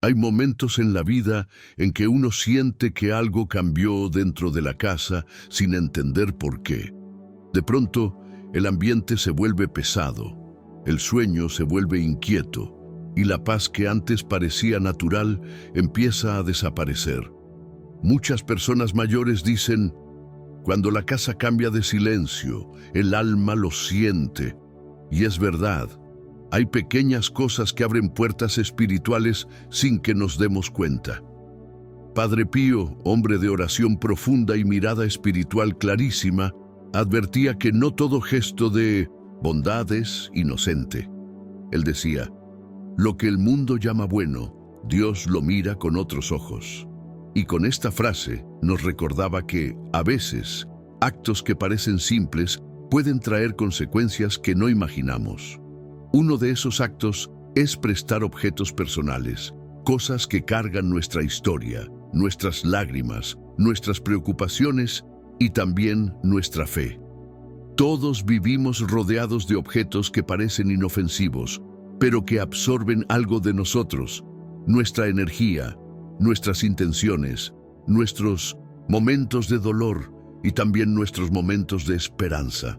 Hay momentos en la vida en que uno siente que algo cambió dentro de la casa sin entender por qué. De pronto, el ambiente se vuelve pesado, el sueño se vuelve inquieto y la paz que antes parecía natural empieza a desaparecer. Muchas personas mayores dicen, cuando la casa cambia de silencio, el alma lo siente. Y es verdad. Hay pequeñas cosas que abren puertas espirituales sin que nos demos cuenta. Padre Pío, hombre de oración profunda y mirada espiritual clarísima, advertía que no todo gesto de bondad es inocente. Él decía, lo que el mundo llama bueno, Dios lo mira con otros ojos. Y con esta frase nos recordaba que, a veces, actos que parecen simples pueden traer consecuencias que no imaginamos. Uno de esos actos es prestar objetos personales, cosas que cargan nuestra historia, nuestras lágrimas, nuestras preocupaciones y también nuestra fe. Todos vivimos rodeados de objetos que parecen inofensivos, pero que absorben algo de nosotros, nuestra energía, nuestras intenciones, nuestros momentos de dolor y también nuestros momentos de esperanza.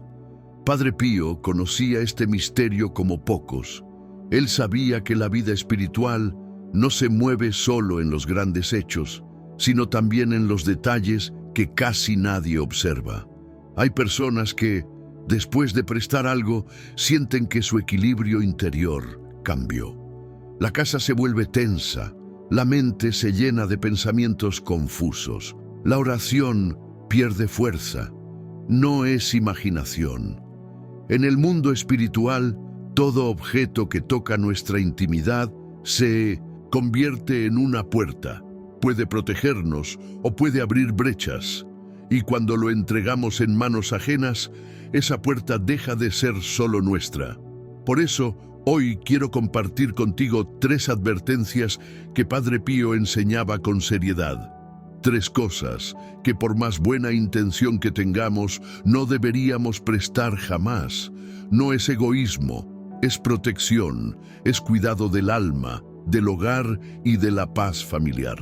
Padre Pío conocía este misterio como pocos. Él sabía que la vida espiritual no se mueve solo en los grandes hechos, sino también en los detalles que casi nadie observa. Hay personas que, después de prestar algo, sienten que su equilibrio interior cambió. La casa se vuelve tensa, la mente se llena de pensamientos confusos, la oración pierde fuerza, no es imaginación. En el mundo espiritual, todo objeto que toca nuestra intimidad se convierte en una puerta. Puede protegernos o puede abrir brechas. Y cuando lo entregamos en manos ajenas, esa puerta deja de ser solo nuestra. Por eso, hoy quiero compartir contigo 3 advertencias que Padre Pío enseñaba con seriedad. 3 cosas que por más buena intención que tengamos, no deberíamos prestar jamás. No es egoísmo, es protección, es cuidado del alma, del hogar y de la paz familiar.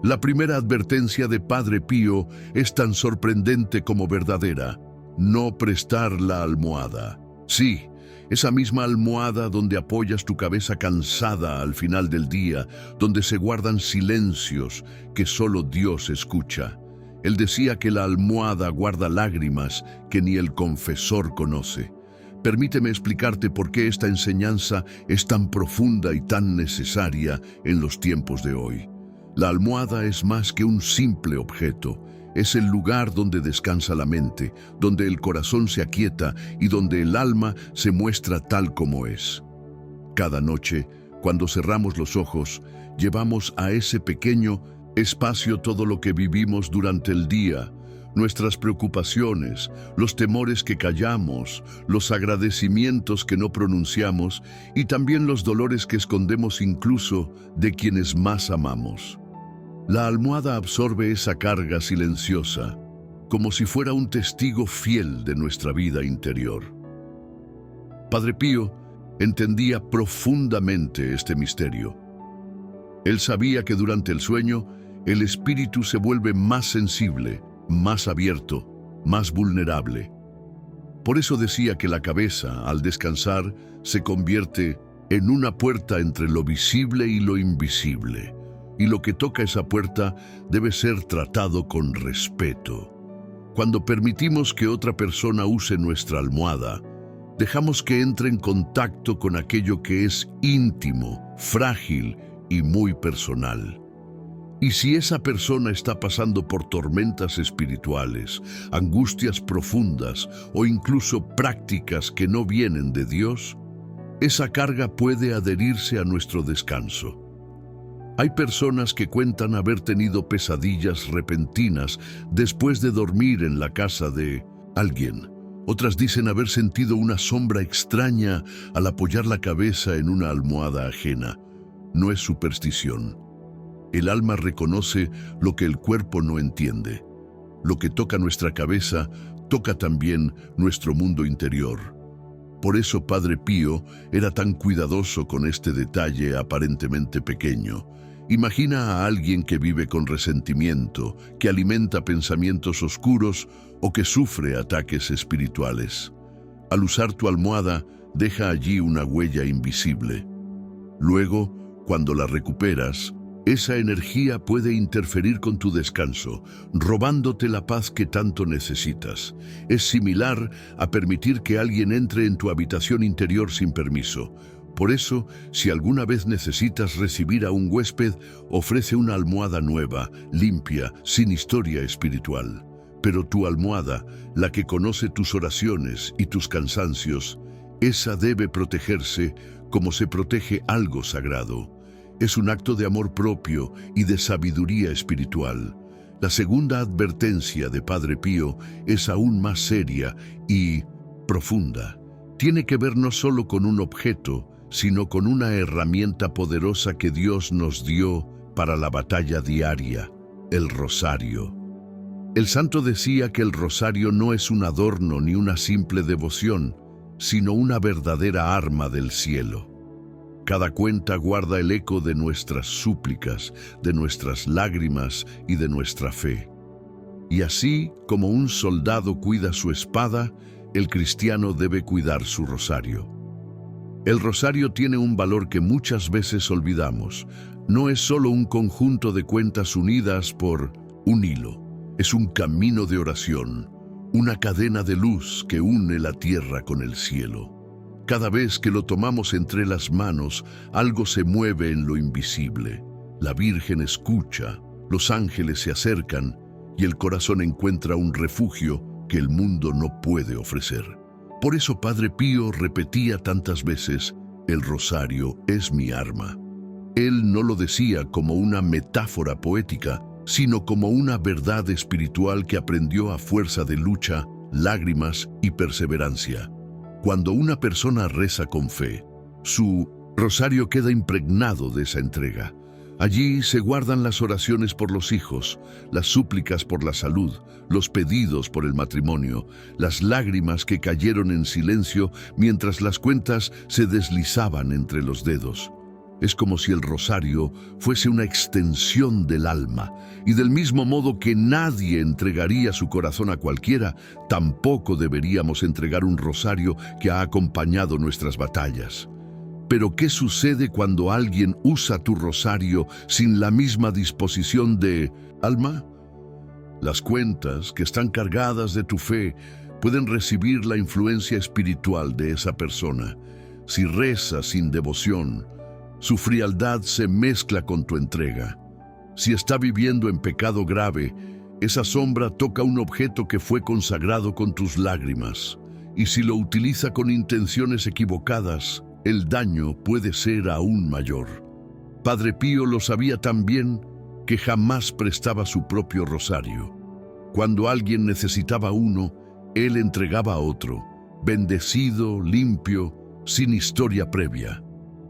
La primera advertencia de Padre Pío es tan sorprendente como verdadera. No prestar la almohada. Sí, esa misma almohada donde apoyas tu cabeza cansada al final del día, donde se guardan silencios que solo Dios escucha. Él decía que la almohada guarda lágrimas que ni el confesor conoce. Permíteme explicarte por qué esta enseñanza es tan profunda y tan necesaria en los tiempos de hoy. La almohada es más que un simple objeto. Es el lugar donde descansa la mente, donde el corazón se aquieta y donde el alma se muestra tal como es. Cada noche, cuando cerramos los ojos, llevamos a ese pequeño espacio todo lo que vivimos durante el día, nuestras preocupaciones, los temores que callamos, los agradecimientos que no pronunciamos y también los dolores que escondemos incluso de quienes más amamos. La almohada absorbe esa carga silenciosa, como si fuera un testigo fiel de nuestra vida interior. Padre Pío entendía profundamente este misterio. Él sabía que durante el sueño, el espíritu se vuelve más sensible, más abierto, más vulnerable. Por eso decía que la cabeza, al descansar, se convierte en una puerta entre lo visible y lo invisible. Y lo que toca esa puerta debe ser tratado con respeto. Cuando permitimos que otra persona use nuestra almohada, dejamos que entre en contacto con aquello que es íntimo, frágil y muy personal. Y si esa persona está pasando por tormentas espirituales, angustias profundas o incluso prácticas que no vienen de Dios, esa carga puede adherirse a nuestro descanso. Hay personas que cuentan haber tenido pesadillas repentinas después de dormir en la casa de alguien. Otras dicen haber sentido una sombra extraña al apoyar la cabeza en una almohada ajena. No es superstición. El alma reconoce lo que el cuerpo no entiende. Lo que toca nuestra cabeza, toca también nuestro mundo interior. Por eso Padre Pío era tan cuidadoso con este detalle aparentemente pequeño. Imagina a alguien que vive con resentimiento, que alimenta pensamientos oscuros o que sufre ataques espirituales. Al usar tu almohada, deja allí una huella invisible. Luego, cuando la recuperas, esa energía puede interferir con tu descanso, robándote la paz que tanto necesitas. Es similar a permitir que alguien entre en tu habitación interior sin permiso. Por eso, si alguna vez necesitas recibir a un huésped, ofrece una almohada nueva, limpia, sin historia espiritual. Pero tu almohada, la que conoce tus oraciones y tus cansancios, esa debe protegerse como se protege algo sagrado. Es un acto de amor propio y de sabiduría espiritual. La segunda advertencia de Padre Pío es aún más seria y profunda. Tiene que ver no solo con un objeto, sino con una herramienta poderosa que Dios nos dio para la batalla diaria, el rosario. El santo decía que el rosario no es un adorno ni una simple devoción, sino una verdadera arma del cielo. Cada cuenta guarda el eco de nuestras súplicas, de nuestras lágrimas y de nuestra fe. Y así como un soldado cuida su espada, el cristiano debe cuidar su rosario. El rosario tiene un valor que muchas veces olvidamos. No es solo un conjunto de cuentas unidas por un hilo. Es un camino de oración, una cadena de luz que une la tierra con el cielo. Cada vez que lo tomamos entre las manos, algo se mueve en lo invisible. La Virgen escucha, los ángeles se acercan y el corazón encuentra un refugio que el mundo no puede ofrecer. Por eso Padre Pío repetía tantas veces, el rosario es mi arma. Él no lo decía como una metáfora poética, sino como una verdad espiritual que aprendió a fuerza de lucha, lágrimas y perseverancia. Cuando una persona reza con fe, su rosario queda impregnado de esa entrega. Allí se guardan las oraciones por los hijos, las súplicas por la salud, los pedidos por el matrimonio, las lágrimas que cayeron en silencio mientras las cuentas se deslizaban entre los dedos. Es como si el rosario fuese una extensión del alma, y del mismo modo que nadie entregaría su corazón a cualquiera, tampoco deberíamos entregar un rosario que ha acompañado nuestras batallas. Pero ¿qué sucede cuando alguien usa tu rosario sin la misma disposición de alma? Las cuentas que están cargadas de tu fe pueden recibir la influencia espiritual de esa persona. Si reza sin devoción, su frialdad se mezcla con tu entrega. Si está viviendo en pecado grave, esa sombra toca un objeto que fue consagrado con tus lágrimas. Y si lo utiliza con intenciones equivocadas, el daño puede ser aún mayor. Padre Pío lo sabía tan bien que jamás prestaba su propio rosario. Cuando alguien necesitaba uno, él entregaba a otro, bendecido, limpio, sin historia previa.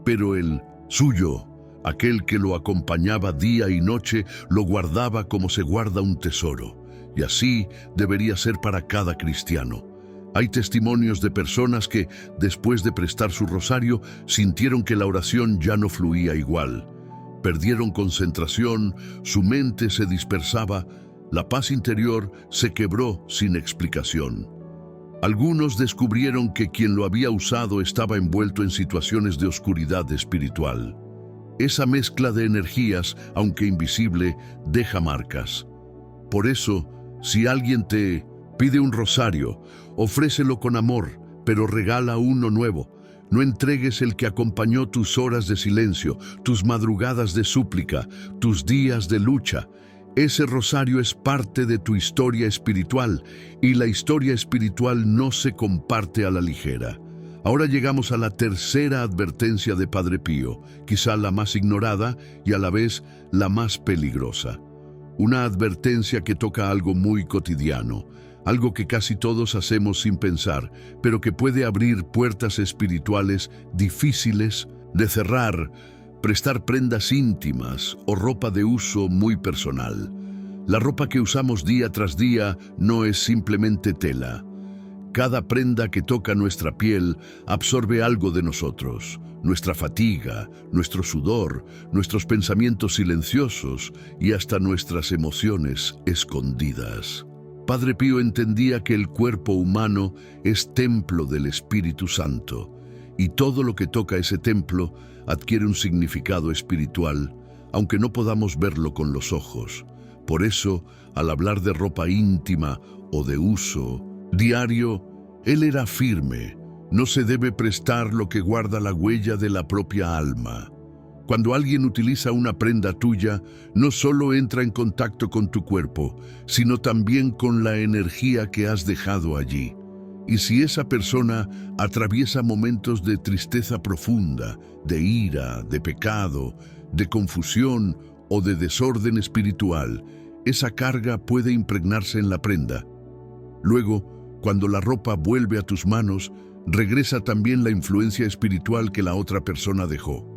Pero el suyo, aquel que lo acompañaba día y noche, lo guardaba como se guarda un tesoro. Y así debería ser para cada cristiano. Hay testimonios de personas que, después de prestar su rosario, sintieron que la oración ya no fluía igual. Perdieron concentración, su mente se dispersaba, la paz interior se quebró sin explicación. Algunos descubrieron que quien lo había usado estaba envuelto en situaciones de oscuridad espiritual. Esa mezcla de energías, aunque invisible, deja marcas. Por eso, si alguien te pide un rosario, ofrécelo con amor, pero regala uno nuevo. No entregues el que acompañó tus horas de silencio, tus madrugadas de súplica, tus días de lucha. Ese rosario es parte de tu historia espiritual, y la historia espiritual no se comparte a la ligera. Ahora llegamos a la tercera advertencia de Padre Pío, quizá la más ignorada y a la vez la más peligrosa. Una advertencia que toca algo muy cotidiano, algo que casi todos hacemos sin pensar, pero que puede abrir puertas espirituales difíciles de cerrar. Prestar prendas íntimas o ropa de uso muy personal. La ropa que usamos día tras día no es simplemente tela. Cada prenda que toca nuestra piel absorbe algo de nosotros, nuestra fatiga, nuestro sudor, nuestros pensamientos silenciosos y hasta nuestras emociones escondidas. Padre Pío entendía que el cuerpo humano es templo del Espíritu Santo y todo lo que toca ese templo adquiere un significado espiritual, aunque no podamos verlo con los ojos. Por eso, al hablar de ropa íntima o de uso diario, él era firme. No se debe prestar lo que guarda la huella de la propia alma. Cuando alguien utiliza una prenda tuya, no solo entra en contacto con tu cuerpo, sino también con la energía que has dejado allí. Y si esa persona atraviesa momentos de tristeza profunda, de ira, de pecado, de confusión o de desorden espiritual, esa carga puede impregnarse en la prenda. Luego, cuando la ropa vuelve a tus manos, regresa también la influencia espiritual que la otra persona dejó.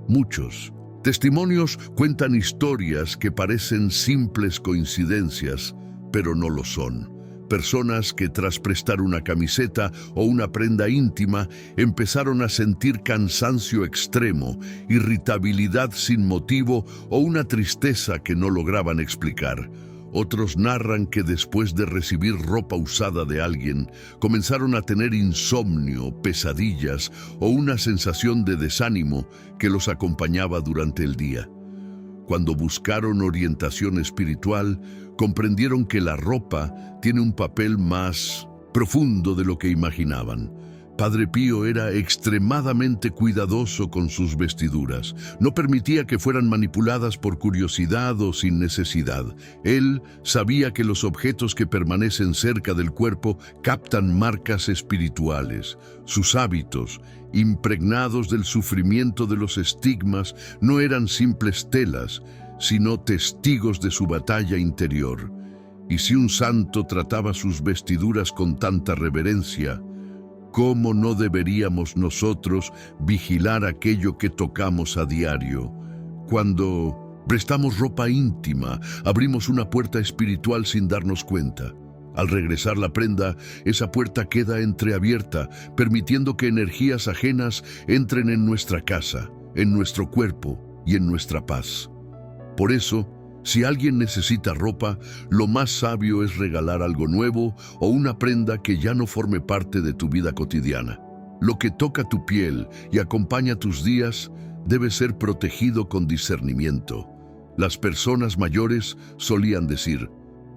Muchos testimonios cuentan historias que parecen simples coincidencias, pero no lo son. Personas que tras prestar una camiseta o una prenda íntima empezaron a sentir cansancio extremo, irritabilidad sin motivo o una tristeza que no lograban explicar. Otros narran que después de recibir ropa usada de alguien, comenzaron a tener insomnio, pesadillas o una sensación de desánimo que los acompañaba durante el día. Cuando buscaron orientación espiritual, comprendieron que la ropa tiene un papel más profundo de lo que imaginaban. Padre Pío era extremadamente cuidadoso con sus vestiduras. No permitía que fueran manipuladas por curiosidad o sin necesidad. Él sabía que los objetos que permanecen cerca del cuerpo captan marcas espirituales. Sus hábitos, impregnados del sufrimiento de los estigmas, no eran simples telas, sino testigos de su batalla interior. Y si un santo trataba sus vestiduras con tanta reverencia, ¿cómo no deberíamos nosotros vigilar aquello que tocamos a diario? Cuando prestamos ropa íntima, abrimos una puerta espiritual sin darnos cuenta. Al regresar la prenda, esa puerta queda entreabierta, permitiendo que energías ajenas entren en nuestra casa, en nuestro cuerpo y en nuestra paz. Por eso, si alguien necesita ropa, lo más sabio es regalar algo nuevo o una prenda que ya no forme parte de tu vida cotidiana. Lo que toca tu piel y acompaña tus días debe ser protegido con discernimiento. Las personas mayores solían decir: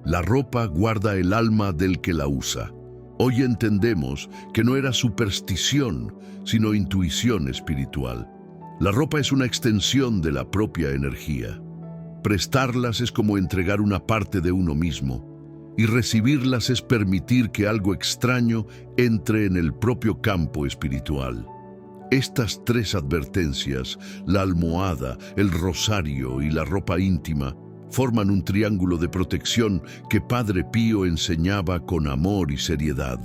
la ropa guarda el alma del que la usa. Hoy entendemos que no era superstición, sino intuición espiritual. La ropa es una extensión de la propia energía. Prestarlas es como entregar una parte de uno mismo, y recibirlas es permitir que algo extraño entre en el propio campo espiritual. Estas tres advertencias, la almohada, el rosario y la ropa íntima, forman un triángulo de protección que Padre Pío enseñaba con amor y seriedad.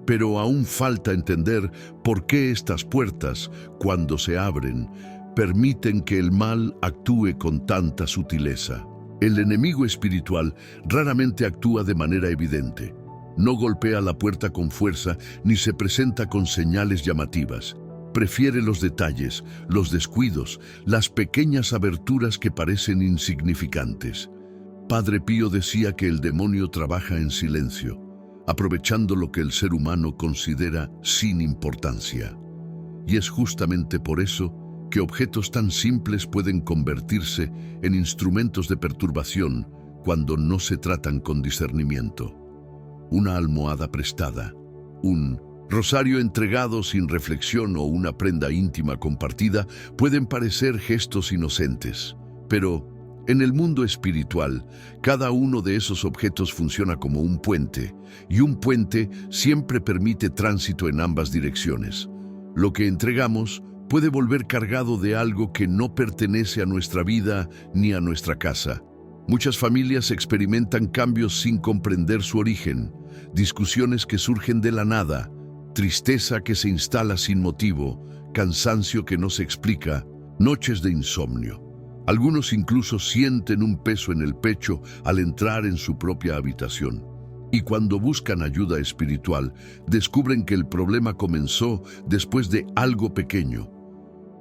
Pero aún falta entender por qué estas puertas, cuando se abren, permiten que el mal actúe con tanta sutileza. El enemigo espiritual raramente actúa de manera evidente. No golpea la puerta con fuerza ni se presenta con señales llamativas. Prefiere los detalles, los descuidos, las pequeñas aberturas que parecen insignificantes. Padre Pío decía que el demonio trabaja en silencio, aprovechando lo que el ser humano considera sin importancia. Y es justamente por eso que objetos tan simples pueden convertirse en instrumentos de perturbación cuando no se tratan con discernimiento. Una almohada prestada, un rosario entregado sin reflexión o una prenda íntima compartida pueden parecer gestos inocentes, pero en el mundo espiritual, cada uno de esos objetos funciona como un puente, y un puente siempre permite tránsito en ambas direcciones. Lo que entregamos puede volver cargado de algo que no pertenece a nuestra vida ni a nuestra casa. Muchas familias experimentan cambios sin comprender su origen, discusiones que surgen de la nada, tristeza que se instala sin motivo, cansancio que no se explica, noches de insomnio. Algunos incluso sienten un peso en el pecho al entrar en su propia habitación. Y cuando buscan ayuda espiritual, descubren que el problema comenzó después de algo pequeño,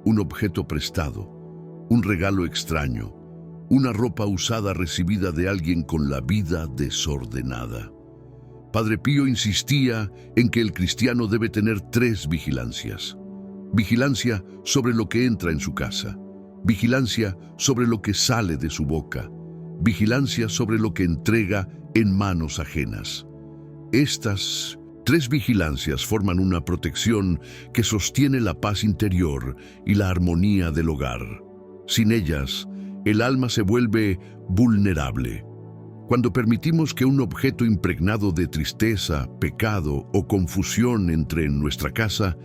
un objeto prestado, un regalo extraño, una ropa usada recibida de alguien con la vida desordenada. Padre Pío insistía en que el cristiano debe tener 3 vigilancias. Vigilancia sobre lo que entra en su casa, vigilancia sobre lo que sale de su boca, vigilancia sobre lo que entrega en manos ajenas. Estas 3 vigilancias forman una protección que sostiene la paz interior y la armonía del hogar. Sin ellas, el alma se vuelve vulnerable. Cuando permitimos que un objeto impregnado de tristeza, pecado o confusión entre en nuestra casa,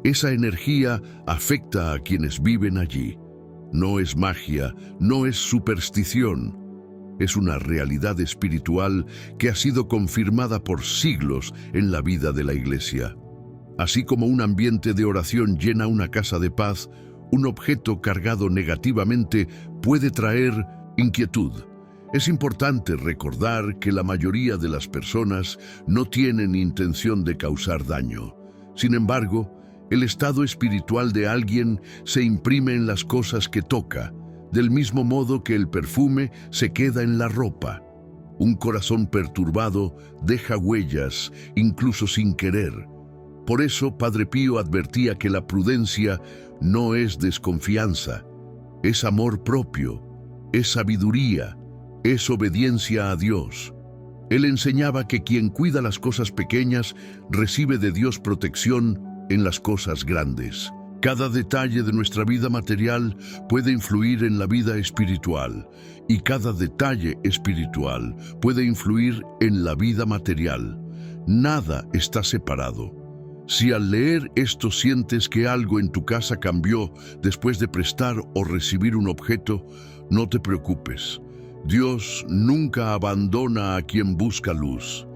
esa energía afecta a quienes viven allí. No es magia, no es superstición. Es una realidad espiritual que ha sido confirmada por siglos en la vida de la Iglesia. Así como un ambiente de oración llena una casa de paz, un objeto cargado negativamente puede traer inquietud. Es importante recordar que la mayoría de las personas no tienen intención de causar daño. Sin embargo, el estado espiritual de alguien se imprime en las cosas que toca, del mismo modo que el perfume se queda en la ropa. Un corazón perturbado deja huellas, incluso sin querer. Por eso, Padre Pío advertía que la prudencia no es desconfianza, es amor propio, es sabiduría, es obediencia a Dios. Él enseñaba que quien cuida las cosas pequeñas recibe de Dios protección en las cosas grandes. Cada detalle de nuestra vida material puede influir en la vida espiritual, y cada detalle espiritual puede influir en la vida material. Nada está separado. Si al leer esto sientes que algo en tu casa cambió después de prestar o recibir un objeto, no te preocupes. Dios nunca abandona a quien busca luz.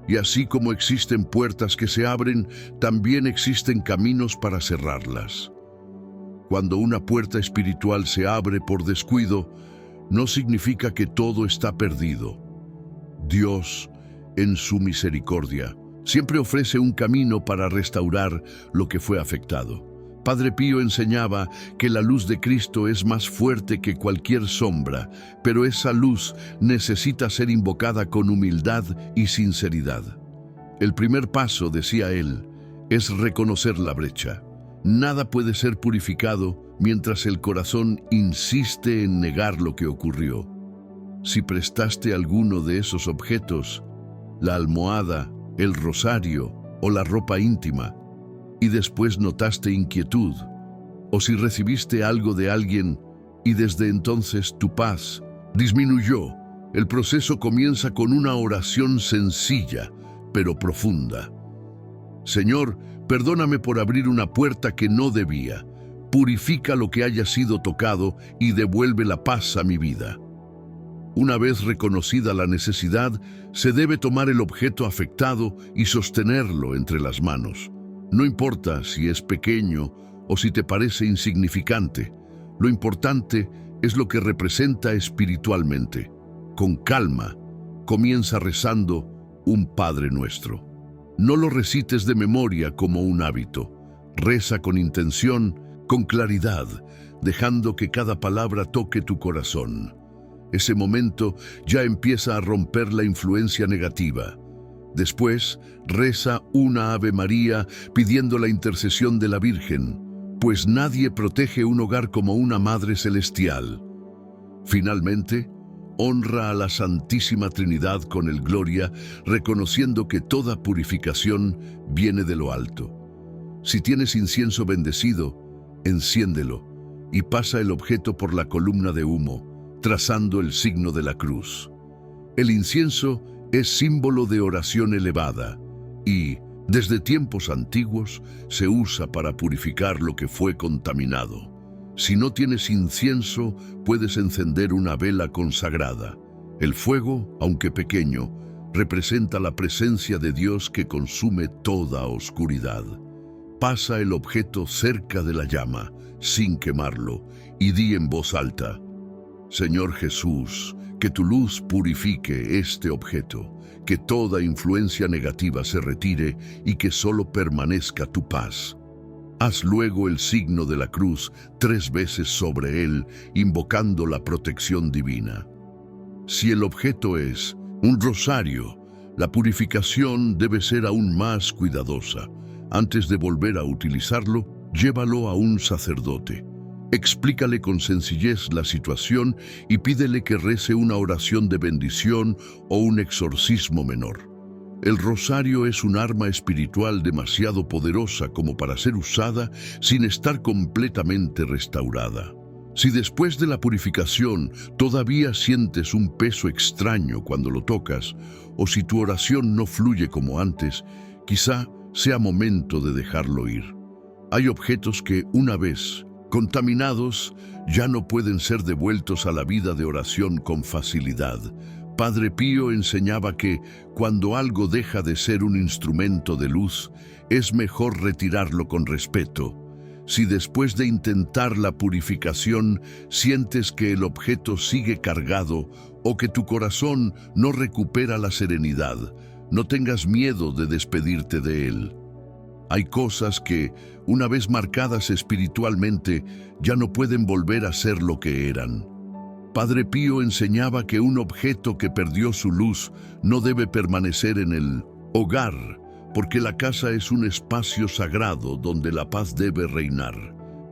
Y así como existen puertas que se abren, también existen caminos para cerrarlas. Cuando una puerta espiritual se abre por descuido, no significa que todo está perdido. Dios, en su misericordia, siempre ofrece un camino para restaurar lo que fue afectado. Padre Pío enseñaba que la luz de Cristo es más fuerte que cualquier sombra, pero esa luz necesita ser invocada con humildad y sinceridad. El primer paso, decía él, es reconocer la brecha. Nada puede ser purificado mientras el corazón insiste en negar lo que ocurrió. Si prestaste alguno de esos objetos, la almohada, el rosario o la ropa íntima, y después notaste inquietud, o si recibiste algo de alguien y desde entonces tu paz disminuyó, el proceso comienza con una oración sencilla, pero profunda. Señor, perdóname por abrir una puerta que no debía. Purifica lo que haya sido tocado y devuelve la paz a mi vida. Una vez reconocida la necesidad, se debe tomar el objeto afectado y sostenerlo entre las manos. No importa si es pequeño o si te parece insignificante, lo importante es lo que representa espiritualmente. Con calma, comienza rezando un Padre Nuestro. No lo recites de memoria como un hábito. Reza con intención, con claridad, dejando que cada palabra toque tu corazón. Ese momento ya empieza a romper la influencia negativa. Después, reza una Ave María pidiendo la intercesión de la Virgen, pues nadie protege un hogar como una Madre Celestial. Finalmente, honra a la Santísima Trinidad con el Gloria, reconociendo que toda purificación viene de lo alto. Si tienes incienso bendecido, enciéndelo y pasa el objeto por la columna de humo, trazando el signo de la cruz. El incienso es símbolo de oración elevada y, desde tiempos antiguos, se usa para purificar lo que fue contaminado. Si no tienes incienso, puedes encender una vela consagrada. El fuego, aunque pequeño, representa la presencia de Dios que consume toda oscuridad. Pasa el objeto cerca de la llama, sin quemarlo, y di en voz alta: Señor Jesús, que tu luz purifique este objeto, que toda influencia negativa se retire y que solo permanezca tu paz. Haz luego el signo de la cruz 3 veces sobre él, invocando la protección divina. Si el objeto es un rosario, la purificación debe ser aún más cuidadosa. Antes de volver a utilizarlo, llévalo a un sacerdote. Explícale con sencillez la situación y pídele que rece una oración de bendición o un exorcismo menor. El rosario es un arma espiritual demasiado poderosa como para ser usada sin estar completamente restaurada. Si después de la purificación todavía sientes un peso extraño cuando lo tocas, o si tu oración no fluye como antes, quizá sea momento de dejarlo ir. Hay objetos que, una vez contaminados, ya no pueden ser devueltos a la vida de oración con facilidad. Padre Pío enseñaba que, cuando algo deja de ser un instrumento de luz, es mejor retirarlo con respeto. Si después de intentar la purificación sientes que el objeto sigue cargado o que tu corazón no recupera la serenidad, no tengas miedo de despedirte de él. Hay cosas que, una vez marcadas espiritualmente, ya no pueden volver a ser lo que eran. Padre Pío enseñaba que un objeto que perdió su luz no debe permanecer en el hogar, porque la casa es un espacio sagrado donde la paz debe reinar.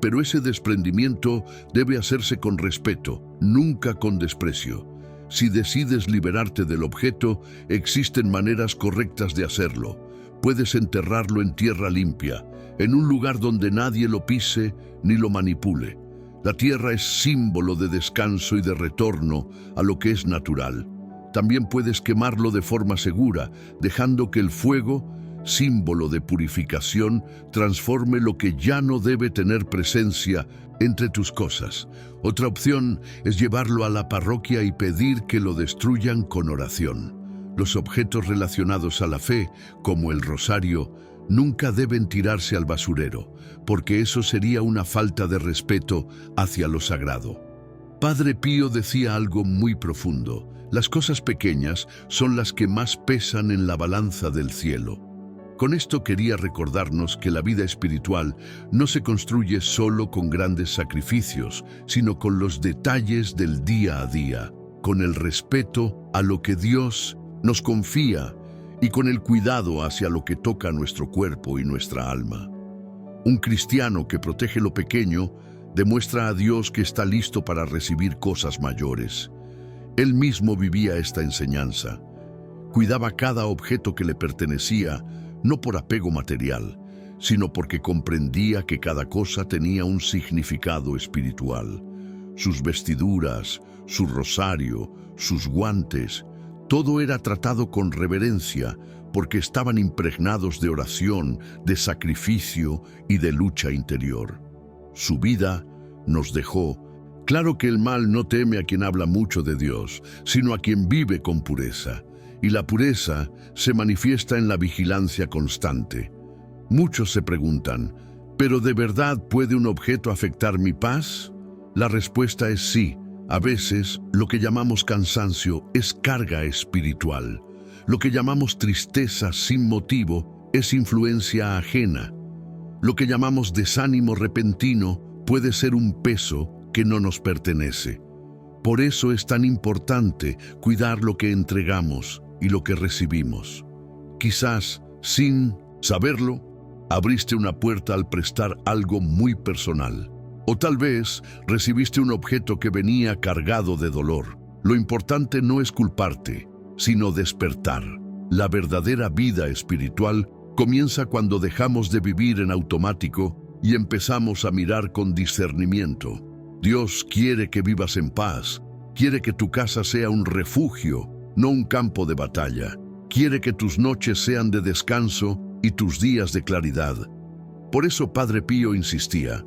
Pero ese desprendimiento debe hacerse con respeto, nunca con desprecio. Si decides liberarte del objeto, existen maneras correctas de hacerlo. Puedes enterrarlo en tierra limpia, en un lugar donde nadie lo pise ni lo manipule. La tierra es símbolo de descanso y de retorno a lo que es natural. También puedes quemarlo de forma segura, dejando que el fuego, símbolo de purificación, transforme lo que ya no debe tener presencia entre tus cosas. Otra opción es llevarlo a la parroquia y pedir que lo destruyan con oración. Los objetos relacionados a la fe, como el rosario, nunca deben tirarse al basurero, porque eso sería una falta de respeto hacia lo sagrado. Padre Pío decía algo muy profundo: las cosas pequeñas son las que más pesan en la balanza del cielo. Con esto quería recordarnos que la vida espiritual no se construye solo con grandes sacrificios, sino con los detalles del día a día, con el respeto a lo que Dios nos confía y con el cuidado hacia lo que toca nuestro cuerpo y nuestra alma. Un cristiano que protege lo pequeño demuestra a Dios que está listo para recibir cosas mayores. Él mismo vivía esta enseñanza. Cuidaba cada objeto que le pertenecía, no por apego material, sino porque comprendía que cada cosa tenía un significado espiritual. Sus vestiduras, su rosario, sus guantes, todo era tratado con reverencia porque estaban impregnados de oración, de sacrificio y de lucha interior. Su vida nos dejó claro que el mal no teme a quien habla mucho de Dios, sino a quien vive con pureza. Y la pureza se manifiesta en la vigilancia constante. Muchos se preguntan, ¿pero de verdad puede un objeto afectar mi paz? La respuesta es sí. A veces, lo que llamamos cansancio es carga espiritual. Lo que llamamos tristeza sin motivo es influencia ajena. Lo que llamamos desánimo repentino puede ser un peso que no nos pertenece. Por eso es tan importante cuidar lo que entregamos y lo que recibimos. Quizás, sin saberlo, abriste una puerta al prestar algo muy personal. O tal vez recibiste un objeto que venía cargado de dolor. Lo importante no es culparte, sino despertar. La verdadera vida espiritual comienza cuando dejamos de vivir en automático y empezamos a mirar con discernimiento. Dios quiere que vivas en paz, quiere que tu casa sea un refugio, no un campo de batalla. Quiere que tus noches sean de descanso y tus días de claridad. Por eso Padre Pío insistía: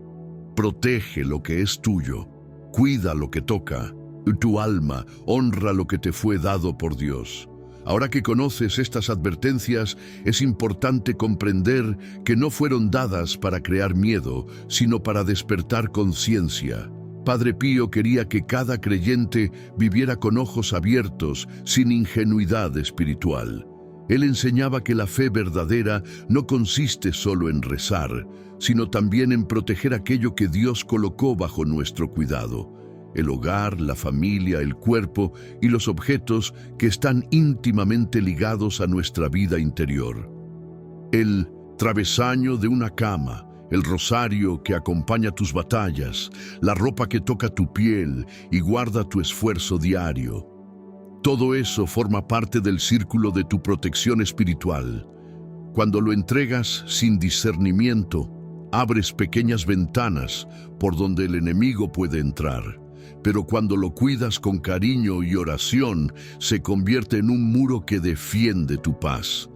protege lo que es tuyo, cuida lo que toca, tu alma, honra lo que te fue dado por Dios. Ahora que conoces estas advertencias, es importante comprender que no fueron dadas para crear miedo, sino para despertar conciencia. Padre Pío quería que cada creyente viviera con ojos abiertos, sin ingenuidad espiritual. Él enseñaba que la fe verdadera no consiste solo en rezar, sino también en proteger aquello que Dios colocó bajo nuestro cuidado: el hogar, la familia, el cuerpo y los objetos que están íntimamente ligados a nuestra vida interior. El travesaño de una cama, el rosario que acompaña tus batallas, la ropa que toca tu piel y guarda tu esfuerzo diario. Todo eso forma parte del círculo de tu protección espiritual. Cuando lo entregas sin discernimiento, abres pequeñas ventanas por donde el enemigo puede entrar. Pero cuando lo cuidas con cariño y oración, se convierte en un muro que defiende tu paz.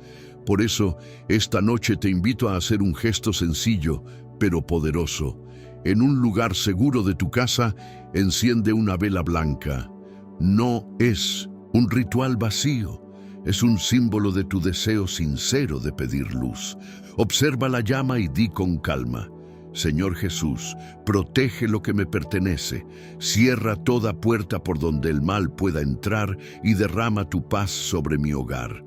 Por eso, esta noche te invito a hacer un gesto sencillo, pero poderoso. En un lugar seguro de tu casa, enciende una vela blanca. No es un ritual vacío, es un símbolo de tu deseo sincero de pedir luz. Observa la llama y di con calma: Señor Jesús, protege lo que me pertenece, cierra toda puerta por donde el mal pueda entrar y derrama tu paz sobre mi hogar.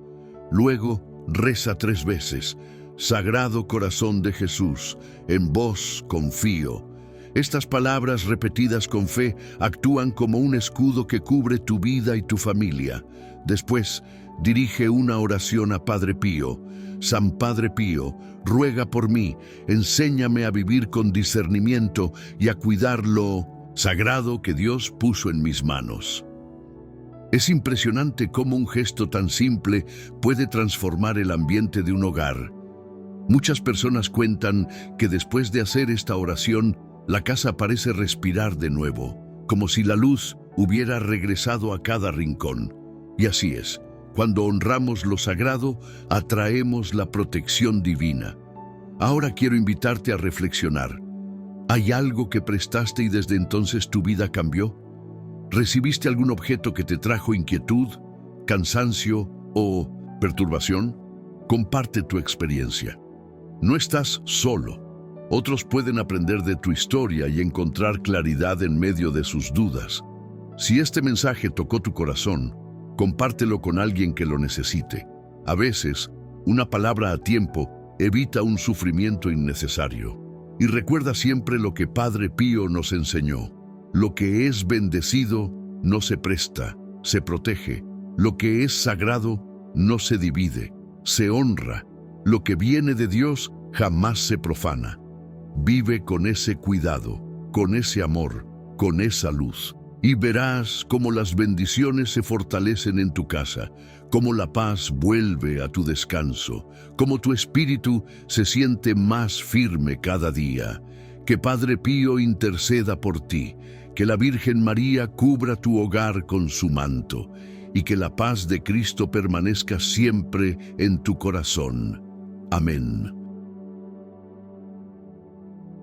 Luego, reza 3 veces: Sagrado Corazón de Jesús, en vos confío. Estas palabras repetidas con fe actúan como un escudo que cubre tu vida y tu familia. Después, dirige una oración a Padre Pío. San Padre Pío, ruega por mí, enséñame a vivir con discernimiento y a cuidar lo sagrado que Dios puso en mis manos. Es impresionante cómo un gesto tan simple puede transformar el ambiente de un hogar. Muchas personas cuentan que después de hacer esta oración, la casa parece respirar de nuevo, como si la luz hubiera regresado a cada rincón. Y así es, cuando honramos lo sagrado, atraemos la protección divina. Ahora quiero invitarte a reflexionar. ¿Hay algo que prestaste y desde entonces tu vida cambió? ¿Recibiste algún objeto que te trajo inquietud, cansancio o perturbación? Comparte tu experiencia. No estás solo. Otros pueden aprender de tu historia y encontrar claridad en medio de sus dudas. Si este mensaje tocó tu corazón, compártelo con alguien que lo necesite. A veces, una palabra a tiempo evita un sufrimiento innecesario. Y recuerda siempre lo que Padre Pío nos enseñó: lo que es bendecido no se presta, se protege. Lo que es sagrado no se divide, se honra. Lo que viene de Dios jamás se profana. Vive con ese cuidado, con ese amor, con esa luz, y verás cómo las bendiciones se fortalecen en tu casa, cómo la paz vuelve a tu descanso, cómo tu espíritu se siente más firme cada día. Que Padre Pío interceda por ti, que la Virgen María cubra tu hogar con su manto, y que la paz de Cristo permanezca siempre en tu corazón. Amén.